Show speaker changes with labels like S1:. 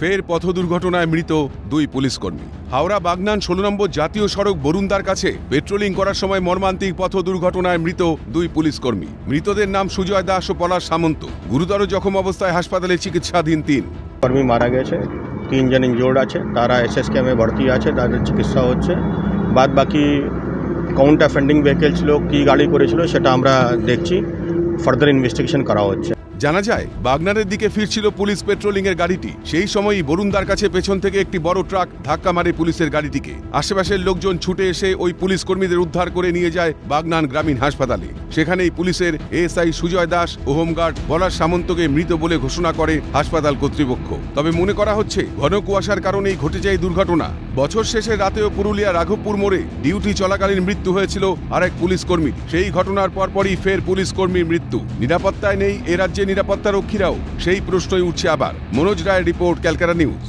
S1: ফের পথ দুর্ঘটনায় মৃত দুই পুলিশকর্মী। হাওড়া বাগনান 16 নম্বর জাতীয় সড়ক বরুন্দার কাছে পেট্রোলিং করার সময় মর্মান্তিক পথ দুর্ঘটনায় মৃত দুই পুলিশকর্মী। মৃতদের নাম সুজয় দাস ও পলাশ সামন্ত। গুরুতর জখম অবস্থায় হাসপাতালে চিকিৎসাধীন তিন
S2: কর্মী মারা গেছে, তিনজন ইনজোর্ড আছে, তারা এসএসকেএমে ভর্তি আছে, তাদের চিকিৎসা হচ্ছে। বাদ বাকি কাউন্ট অফেন্ডিং ভেহিকেল ছিল, কি গাড়ি করেছিল সেটা আমরা দেখছি, ফার্দার ইনভেস্টিগেশন করা হচ্ছে।
S1: জানা যায় বাগনানের দিকে ফিরছিল পুলিশ পেট্রোলিং এর গাড়িটি। সেই সময়ই বরুন্দার কাছে পেছন থেকে একটি বড় ট্রাক ধাক্কা মারে পুলিশের গাড়িটিকে। আশেপাশের লোকজন ছুটে এসে ওই পুলিশ কর্মীদের উদ্ধার করে নিয়ে যায় বাগনান গ্রামীণ হাসপাতালে। সেখানেই পুলিশের এএসআই সুজয় দাস ও হোমগার্ড পলাশ সামন্তকে মৃত বলে ঘোষণা করে হাসপাতাল কর্তৃপক্ষ। তবে মনে করা হচ্ছে ঘন কুয়াশার কারণেই ঘটে যায় দুর্ঘটনা। বছর শেষে রাতেও পুরুলিয়া রাঘবপুর মোড়ে ডিউটি চলাকালীন মৃত্যু হয়েছিল আরেক পুলিশ কর্মী। সেই ঘটনার পরপরই ফের পুলিশ কর্মীর মৃত্যু। নিরাপত্তায় নেই এ রাজ্যে নিরাপত্তা রক্ষীরাও, সেই প্রশ্নই উঠছে আবার। মনোজ রায়ের রিপোর্ট, ক্যালকাটা নিউজ।